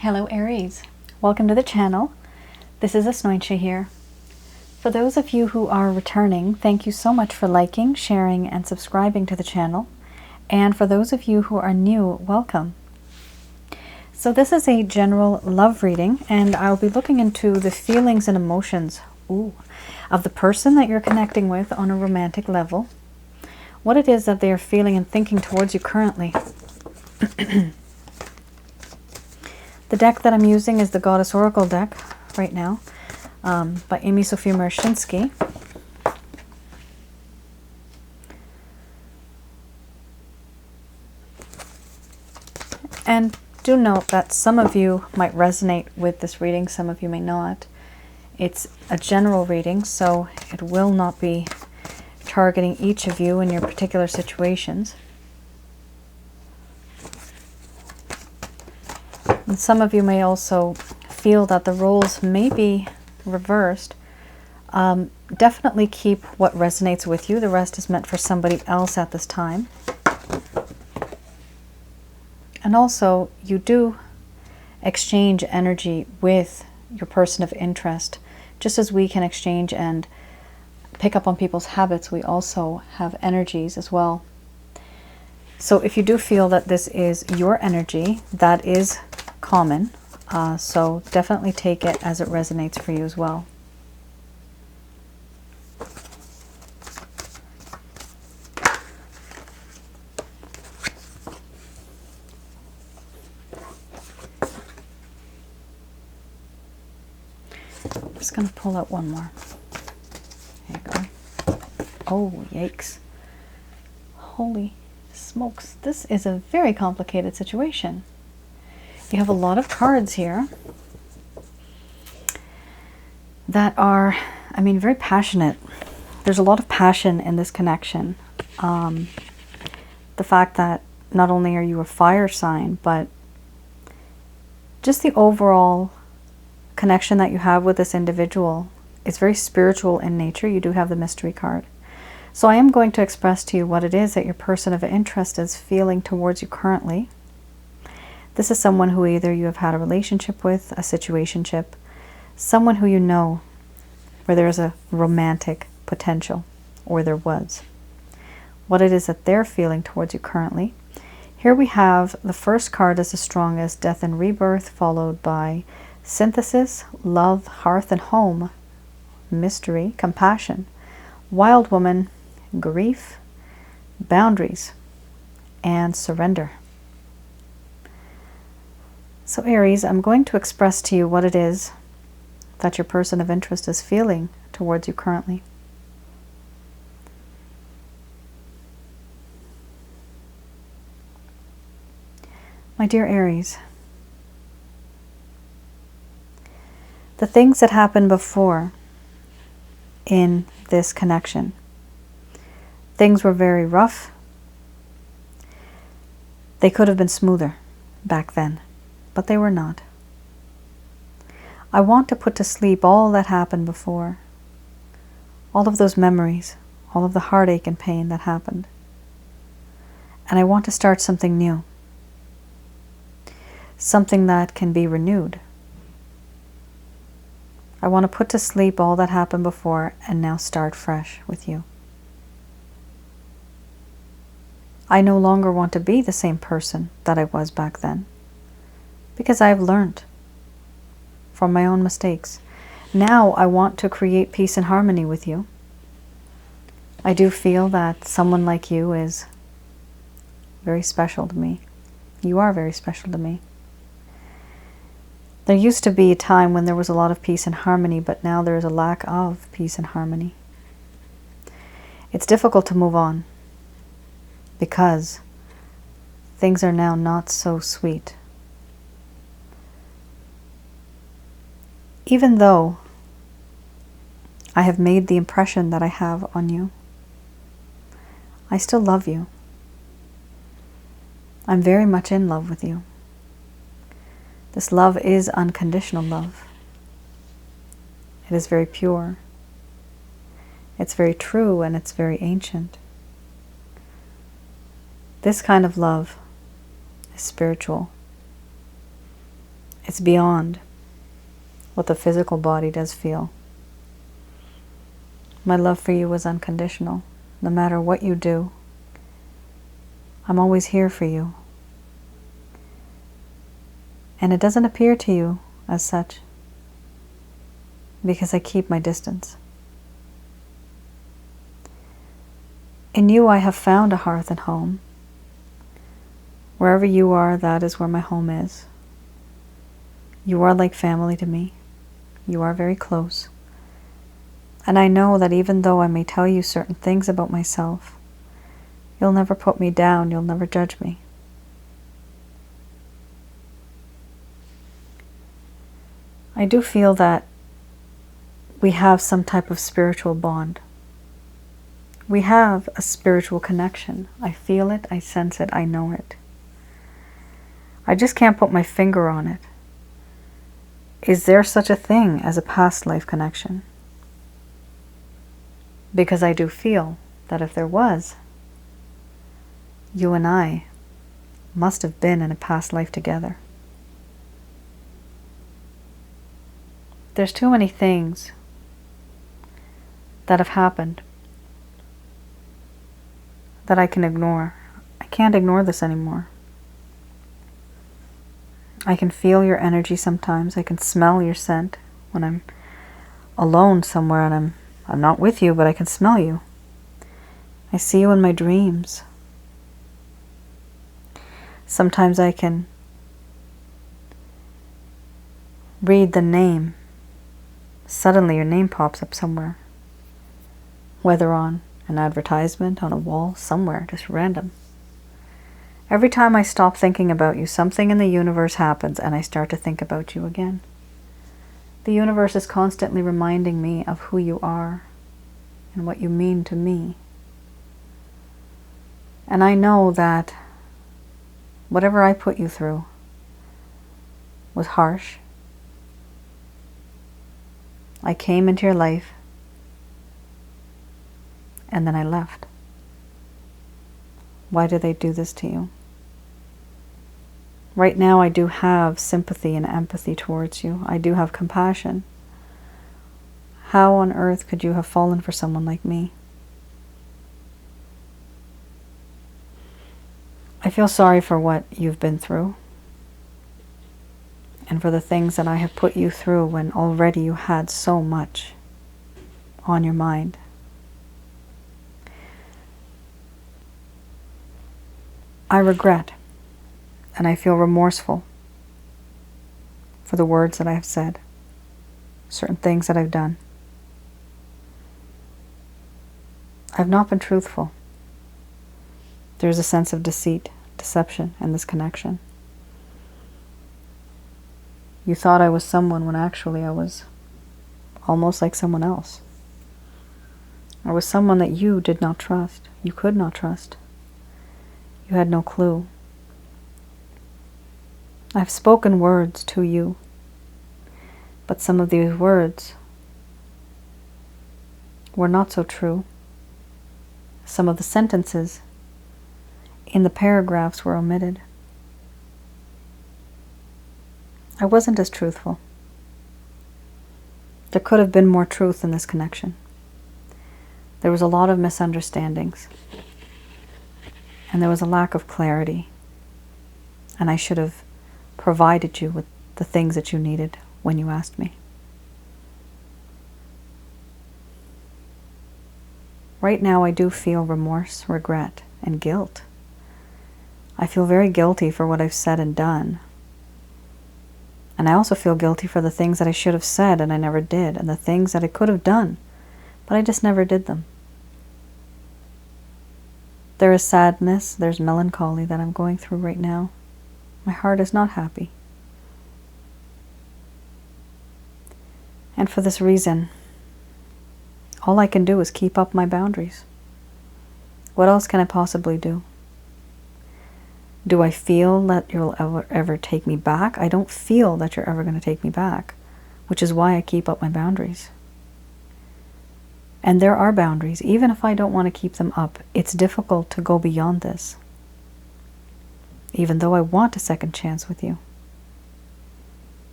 Hello Aries, welcome to the channel. This is Asnointia here. For those of you who are returning, thank you so much for liking, sharing, and subscribing to the channel. And for those of you who are new, welcome. So this is a general love reading, and I'll be looking into the feelings and emotions of the person that you're connecting with on a romantic level. What it is that they are feeling and thinking towards you currently. The deck that I'm using is the Goddess Oracle deck right now by Amy Sophia Marashinsky. And do note that some of you might resonate with this reading, some of you may not. It's a general reading, so it will not be targeting each of you in your particular situations. And some of you may also feel that the roles may be reversed. Definitely keep what resonates with you. The rest is meant for somebody else at this time. And also, you do exchange energy with your person of interest. Just as we can exchange and pick up on people's habits, we also have energies as well. So if you do feel that this is your energy, that is common, so definitely take it as it resonates for you as well. I'm just going to pull out one more. There you go. Oh, yikes. Holy smokes. This is a very complicated situation. You have a lot of cards here that are, very passionate. There's a lot of passion in this connection. The fact that not only are you a fire sign, but just the overall connection that you have with this individual is very spiritual in nature. You do have the mystery card. So I am going to express to you what it is that your person of interest is feeling towards you currently. This is someone who either you have had a relationship with, a situationship, someone who you know where there is a romantic potential, or there was. What it is that they're feeling towards you currently. Here we have the first card is the strongest, death and rebirth, followed by synthesis, love, hearth and home, mystery, compassion, wild woman, grief, boundaries, and surrender. So Aries, I'm going to express to you what it is that your person of interest is feeling towards you currently. My dear Aries, the things that happened before in this connection, things were very rough. They could have been smoother back then, but they were not. I want to put to sleep all that happened before, all of those memories, all of the heartache and pain that happened. And I want to start something new, something that can be renewed. I want to put to sleep all that happened before and now start fresh with you. I no longer want to be the same person that I was back then, because I have learned from my own mistakes. Now I want to create peace and harmony with you. I do feel that someone like you is very special to me. You are very special to me. There used to be a time when there was a lot of peace and harmony, but now there is a lack of peace and harmony. It's difficult to move on because things are now not so sweet. Even though I have made the impression that I have on you, I still love you. I'm very much in love with you. This love is unconditional love. It is very pure. It's very true and it's very ancient. This kind of love is spiritual. It's beyond what the physical body does feel. My love for you is unconditional. No matter what you do, I'm always here for you. And it doesn't appear to you as such, because I keep my distance. In you I have found a hearth and home. Wherever you are, that is where my home is. You are like family to me. You are very close. And I know that even though I may tell you certain things about myself, you'll never put me down, you'll never judge me. I do feel that we have some type of spiritual bond. We have a spiritual connection. I feel it, I sense it, I know it. I just can't put my finger on it. Is there such a thing as a past life connection? Because I do feel that if there was, you and I must have been in a past life together. There's too many things that have happened that I can ignore. I can't ignore this anymore. I can feel your energy sometimes. I can smell your scent when I'm alone somewhere and I'm not with you, but I can smell you. I see you in my dreams. Sometimes I can read the name. Suddenly your name pops up somewhere. Whether on an advertisement, on a wall, somewhere, just random. Every time I stop thinking about you, something in the universe happens and I start to think about you again. The universe is constantly reminding me of who you are and what you mean to me. And I know that whatever I put you through was harsh. I came into your life and then I left. Why do they do this to you? Right now I do have sympathy and empathy towards you. I do have compassion. How on earth could you have fallen for someone like me? I feel sorry for what you've been through and for the things that I have put you through when already you had so much on your mind. I regret and I feel remorseful for the words that I have said, certain things that I've done. I've not been truthful. There's a sense of deceit, deception in this connection. You thought I was someone when actually I was almost like someone else. I was someone that you did not trust. You could not trust. You had no clue. I've spoken words to you, but some of these words were not so true. Some of the sentences in the paragraphs were omitted. I wasn't as truthful. There could have been more truth in this connection. There was a lot of misunderstandings, and there was a lack of clarity, and I should have provided you with the things that you needed when you asked me. Right now I do feel remorse, regret, and guilt. I feel very guilty for what I've said and done. And I also feel guilty for the things that I should have said and I never did, and the things that I could have done, but I just never did them. There is sadness, there's melancholy that I'm going through right now. My heart is not happy. And for this reason, all I can do is keep up my boundaries. What else can I possibly do? Do I feel that you'll ever take me back? I don't feel that you're ever going to take me back, which is why I keep up my boundaries. And there are boundaries. Even if I don't want to keep them up, it's difficult to go beyond this, even though I want a second chance with you.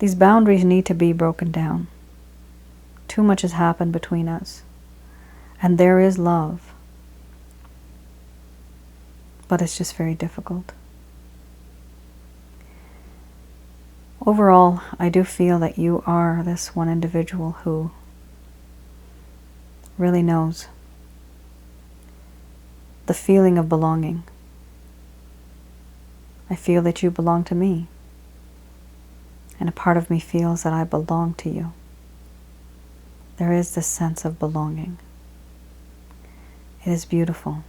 These boundaries need to be broken down. Too much has happened between us. And there is love. But it's just very difficult. Overall, I do feel that you are this one individual who really knows the feeling of belonging. I feel that you belong to me. And a part of me feels that I belong to you. There is this sense of belonging. It is beautiful.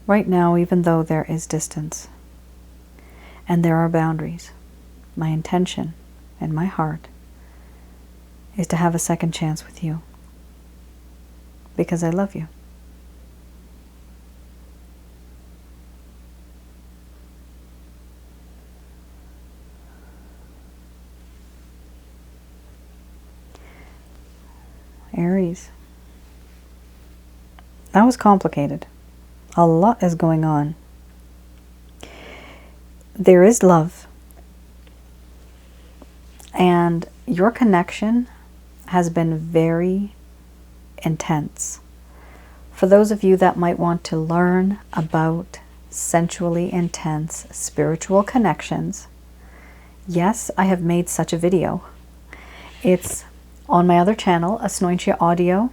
Right now, even though there is distance and there are boundaries, my intention and my heart is to have a second chance with you because I love you. Aries. That was complicated. A lot is going on. There is love. And your connection has been very intense. For those of you that might want to learn about sensually intense spiritual connections, yes, I have made such a video. It's on my other channel, Asnointia Audio.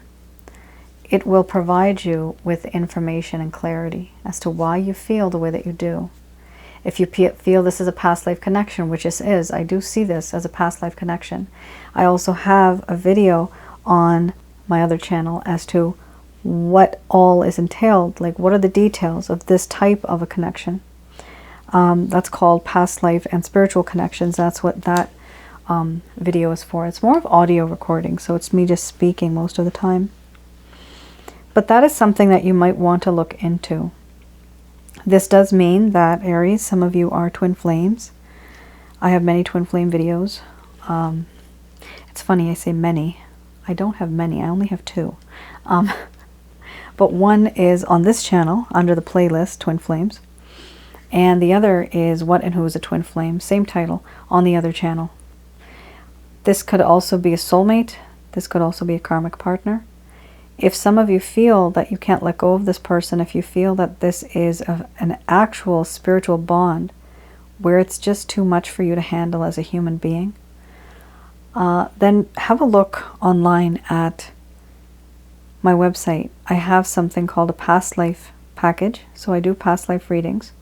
It will provide you with information and clarity as to why you feel the way that you do. If you feel this is a past life connection, which this is, I do see this as a past life connection. I also have a video on my other channel as to what all is entailed, like what are the details of this type of a connection. That's called Past Life and Spiritual Connections. That's what that video is for. It's more of audio recording, so it's me just speaking most of the time. But that is something that you might want to look into. This does mean that, Aries, some of you are twin flames. I have many twin flame videos. It's funny, I say many. I don't have many, I only have 2. But one is on this channel under the playlist, Twin Flames. And the other is What and Who is a Twin Flame, same title, on the other channel. This could also be a soulmate. This could also be a karmic partner. If some of you feel that you can't let go of this person, if you feel that this is an actual spiritual bond where it's just too much for you to handle as a human being, then have a look online at my website. I have something called a past life package. So I do past life readings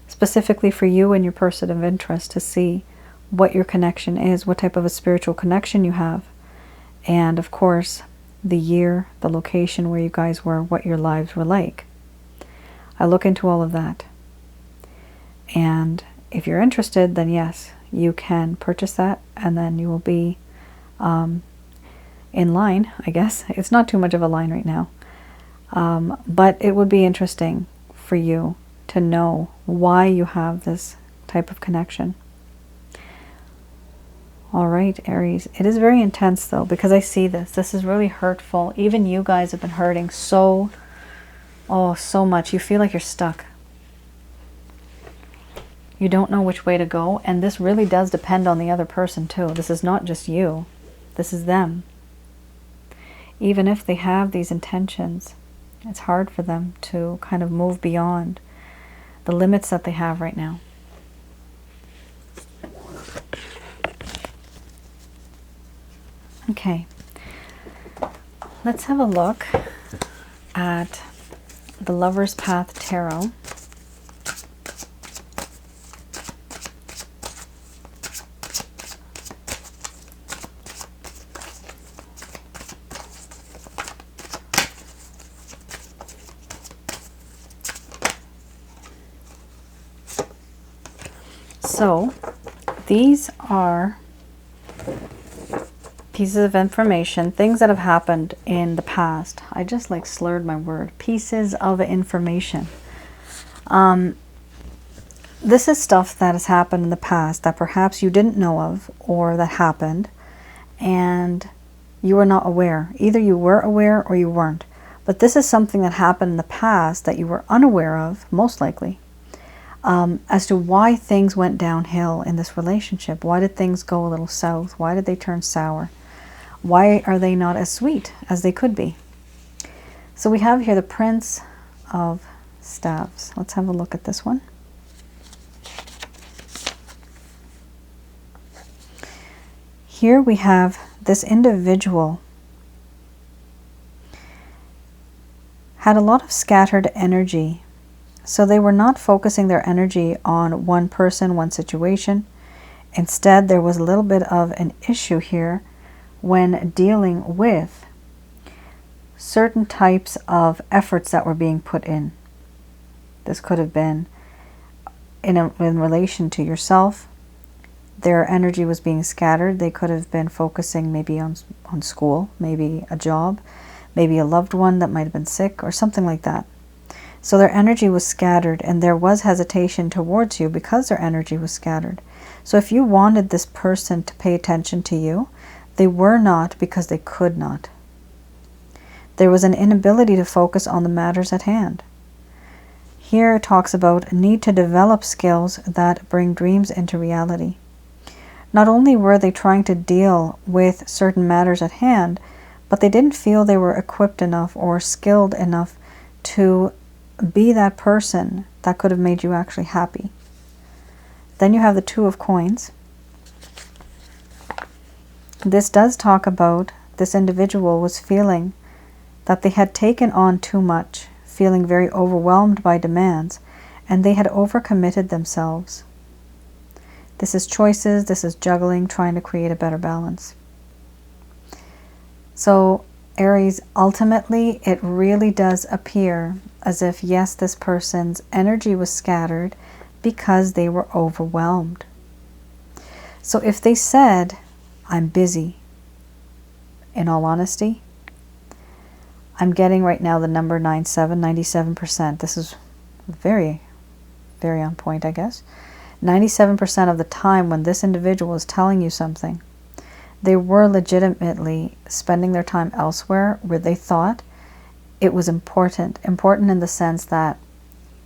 specifically for you and your person of interest to see what your connection is, what type of a spiritual connection you have, and of course the year, the location where you guys were, what your lives were like. I look into all of that. And if you're interested, then yes, you can purchase that, and then you will be in line, I guess. It's not too much of a line right now. But it would be interesting for you to know why you have this type of connection. All right, Aries. It is very intense, though, because I see this. This is really hurtful. Even you guys have been hurting so much. You feel like you're stuck. You don't know which way to go, and this really does depend on the other person, too. This is not just you. This is them. Even if they have these intentions, it's hard for them to kind of move beyond the limits that they have right now. Okay, let's have a look at the Lover's Path Tarot. So, these are pieces of information, things that have happened in the past. I just like slurred my word. Pieces of information. This is stuff that has happened in the past that perhaps you didn't know of, or that happened and you were not aware. Either you were aware or you weren't. But this is something that happened in the past that you were unaware of, most likely. as to why things went downhill in this relationship. Why did things go a little south? Why did they turn sour? Why are they not as sweet as they could be? So we have here the Prince of Staves. Let's have a look at this one. Here we have this individual had a lot of scattered energy. So they were not focusing their energy on one person, one situation. Instead, there was a little bit of an issue here when dealing with certain types of efforts that were being put in. This could have been in relation to yourself. Their energy was being scattered. They could have been focusing maybe on school, maybe a job, maybe a loved one that might have been sick or something like that. So their energy was scattered, and there was hesitation towards you because their energy was scattered. So if you wanted this person to pay attention to you, they were not, because they could not. There was an inability to focus on the matters at hand. Here it talks about need to develop skills that bring dreams into reality. Not only were they trying to deal with certain matters at hand, but they didn't feel they were equipped enough or skilled enough to be that person that could have made you actually happy. Then you have the Two of Coins. This does talk about this individual was feeling that they had taken on too much, feeling very overwhelmed by demands, and they had overcommitted themselves. This is choices, this is juggling, trying to create a better balance. So Aries, ultimately, it really does appear as if, yes, this person's energy was scattered because they were overwhelmed. So if they said, I'm busy, in all honesty, I'm getting right now the number 97%. This is very, very on point, I guess. 97% of the time when this individual is telling you something, they were legitimately spending their time elsewhere where they thought it was important. Important in the sense that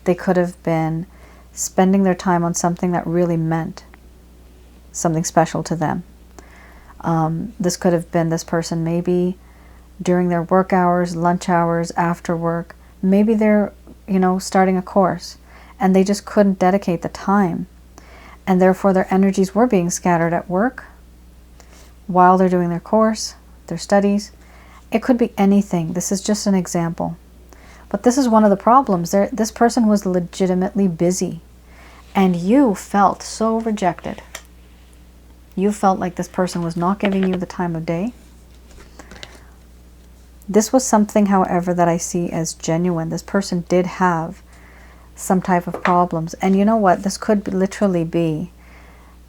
they could have been spending their time on something that really meant something special to them. This could have been this person maybe during their work hours, lunch hours, after work. Maybe they're, starting a course and they just couldn't dedicate the time. And therefore their energies were being scattered at work, while they're doing their course, their studies. It could be anything. This is just an example. But this is one of the problems. This person was legitimately busy, and you felt so rejected. You felt like this person was not giving you the time of day. This was something, however, that I see as genuine. This person did have some type of problems. And you know what? This could literally be,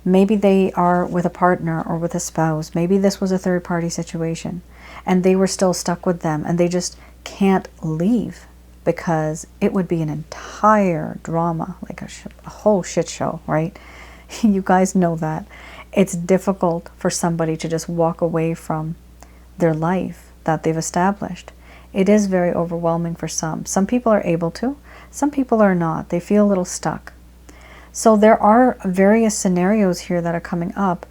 maybe they are with a partner or with a spouse. Maybe this was a third-party situation, and they were still stuck with them, and they just can't leave because it would be an entire drama, like a whole shit show, right? You guys know that. It's difficult for somebody to just walk away from their life that they've established. It is very overwhelming for some. Some people are able to, some people are not. They feel a little stuck. So there are various scenarios here that are coming up,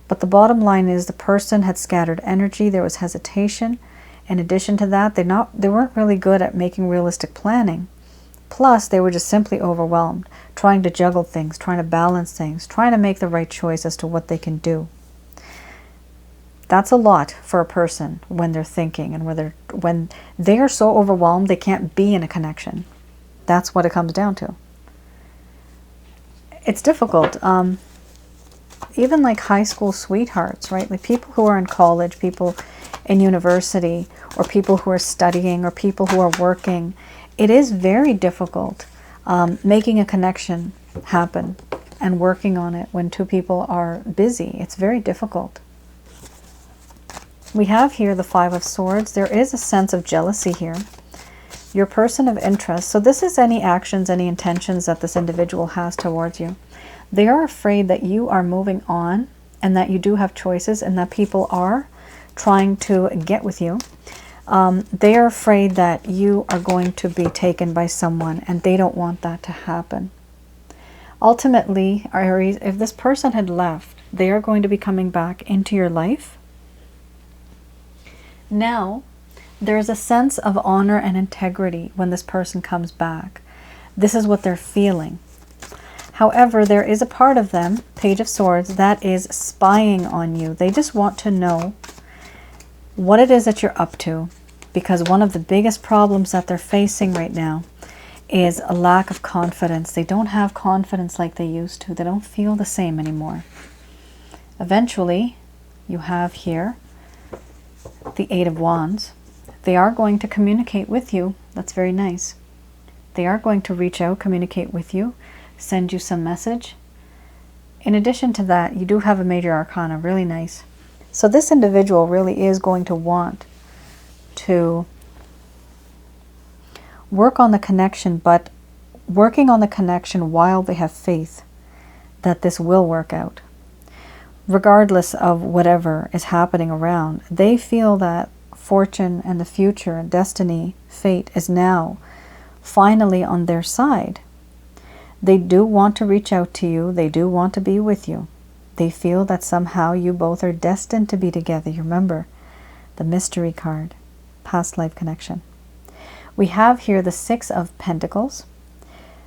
but the bottom line is the person had scattered energy. There was hesitation. In addition to that, they weren't really good at making realistic planning. Plus, they were just simply overwhelmed, trying to juggle things, trying to balance things, trying to make the right choice as to what they can do. That's a lot for a person when they're thinking and when they are so overwhelmed they can't be in a connection. That's what it comes down to. It's difficult. Even like high school sweethearts, right? Like people who are in college, people in university, or people who are studying, or people who are working. It is very difficult making a connection happen and working on it when two people are busy. It's very difficult. We have here the Five of Swords. There is a sense of jealousy here. Your person of interest. So this is any actions, any intentions that this individual has towards you. They are afraid that you are moving on and that you do have choices and that people are trying to get with you. They are afraid that you are going to be taken by someone, and they don't want that to happen. Ultimately, Aries, if this person had left, they are going to be coming back into your life. Now, there's a sense of honor and integrity when this person comes back. This is what they're feeling. However, there is a part of them, Page of Swords, that is spying on you. They just want to know what it is that you're up to, because one of the biggest problems that they're facing right now is a lack of confidence. They don't have confidence like they used to. They don't feel the same anymore. Eventually, you have here the Eight of Wands. They are going to communicate with you. That's very nice. They are going to reach out, communicate with you, send you some message. In addition to that, you do have a Major Arcana, really nice. So this individual really is going to want to work on the connection, but working on the connection while they have faith that this will work out. Regardless of whatever is happening around, they feel that fortune and the future and destiny, fate is now finally on their side. They do want to reach out to you. They do want to be with you. They feel that somehow you both are destined to be together. You remember the mystery card, past life connection. We have here the Six of Pentacles.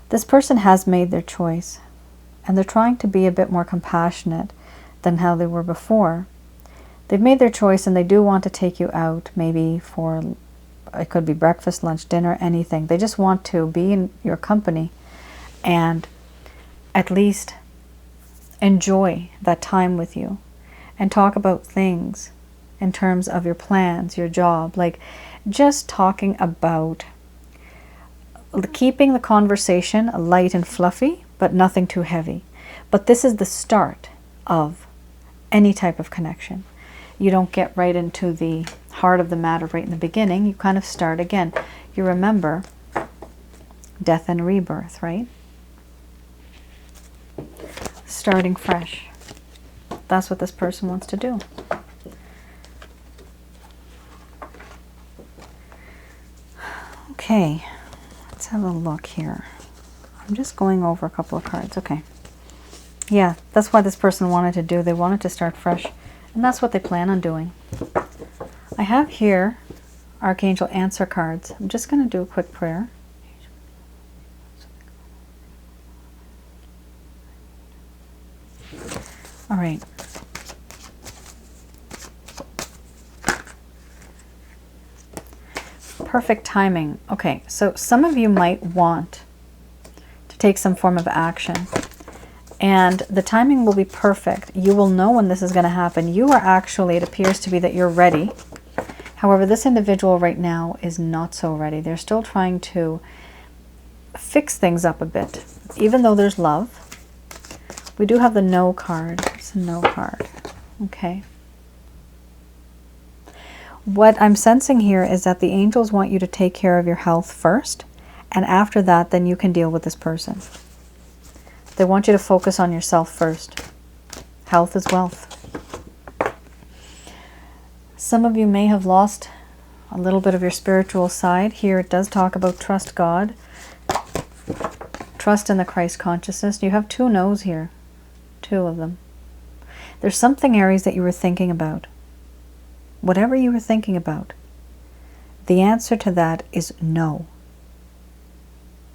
This person has made their choice, and they're trying to be a bit more compassionate than how they were before. They've made their choice, and they do want to take you out, maybe for, it could be breakfast, lunch, dinner, anything. They just want to be in your company and at least enjoy that time with you and talk about things in terms of your plans, your job, like just talking about keeping the conversation light and fluffy, but nothing too heavy. But this is the start of any type of connection. You don't get right into the heart of the matter right in the beginning. You kind of start again. You remember death and rebirth, right? Starting fresh. That's what this person wants to do. Okay, let's have a look here. I'm just going over a couple of cards. Okay. Yeah, that's what this person wanted to do. They wanted to start fresh, and that's what they plan on doing. I have here Archangel Answer cards. I'm just going to do a quick prayer. All right. Perfect timing. Okay, so some of you might want to take some form of action, and the timing will be perfect. You will know when this is going to happen. You are actually, it appears to be that you're ready. However, this individual right now is not so ready. They're still trying to fix things up a bit, even though there's love. We do have the No card. It's a No card. Okay. What I'm sensing here is that the angels want you to take care of your health first, and after that, then you can deal with this person. They want you to focus on yourself first. Health is wealth. Some of you may have lost a little bit of your spiritual side. Here it does talk about trust God, trust in the Christ consciousness. You have two no's here. Two of them. There's something, Aries, that you were thinking about. Whatever you were thinking about, the answer to that is no.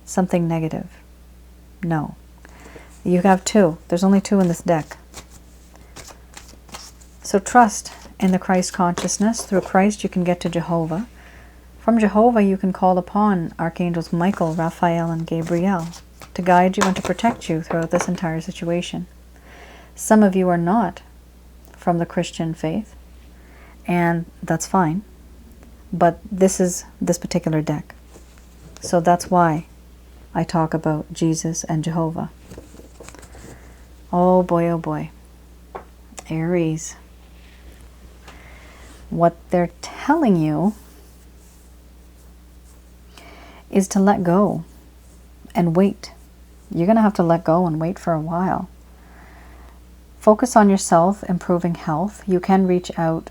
Something negative. No. You have two. There's only two in this deck. So trust in the Christ consciousness. Through Christ you can get to Jehovah. From Jehovah you can call upon Archangels Michael, Raphael, and Gabriel to guide you and to protect you throughout this entire situation. Some of you are not from the Christian faith, and that's fine. But this is this particular deck. So that's why I talk about Jesus and Jehovah. Oh boy, oh boy. Aries. What they're telling you is to let go and wait. You're going to have to let go and wait for a while. Focus on yourself, improving health. You can reach out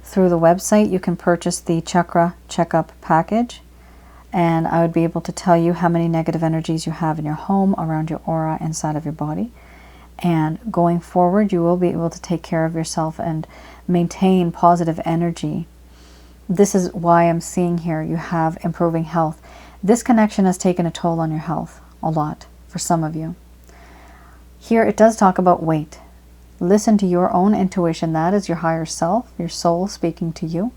through the website. You can purchase the Chakra Checkup package. And I would be able to tell you how many negative energies you have in your home, around your aura, inside of your body. And going forward, you will be able to take care of yourself and maintain positive energy. This is why I'm seeing here you have improving health. This connection has taken a toll on your health a lot for some of you. Here it does talk about weight. Listen to your own intuition. That is your higher self, your soul speaking to you.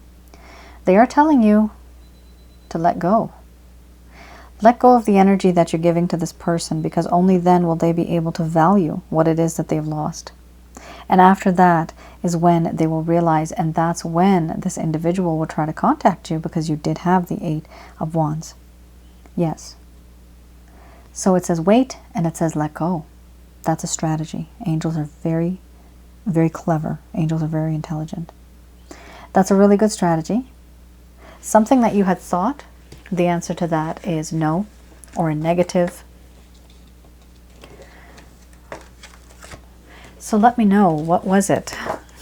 They are telling you to let go. Let go of the energy that you're giving to this person, because only then will they be able to value what it is that they've lost. And after that is when they will realize, and that's when this individual will try to contact you, because you did have the 8 of Wands. Yes. So it says wait, and it says let go. That's a strategy. Angels are very, very clever. Angels are very intelligent. That's a really good strategy. Something that you had thought, the answer to that is no, or a negative. So let me know, what was it?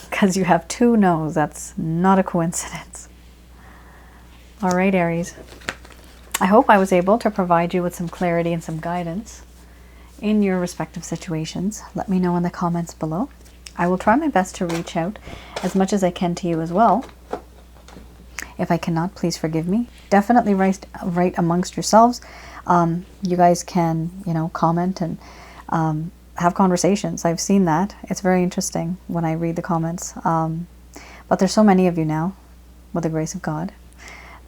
Because you have 2 no's. That's not a coincidence. All right, Aries. I hope I was able to provide you with some clarity and some guidance in your respective situations. Let me know in the comments below. I will try my best to reach out as much as I can to you as well. If I cannot, please forgive me. Definitely write amongst yourselves. You guys can, comment and have conversations. I've seen that. It's very interesting when I read the comments. But there's so many of you now, with the grace of God,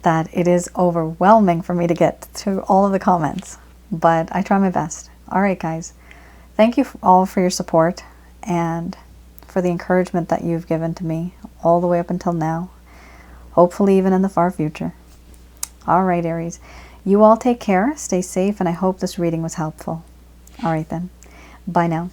that it is overwhelming for me to get to all of the comments. But I try my best. All right, guys. Thank you all for your support and for the encouragement that you've given to me all the way up until now. Hopefully even in the far future. All right, Aries. You all take care, stay safe, and I hope this reading was helpful. All right then. Bye now.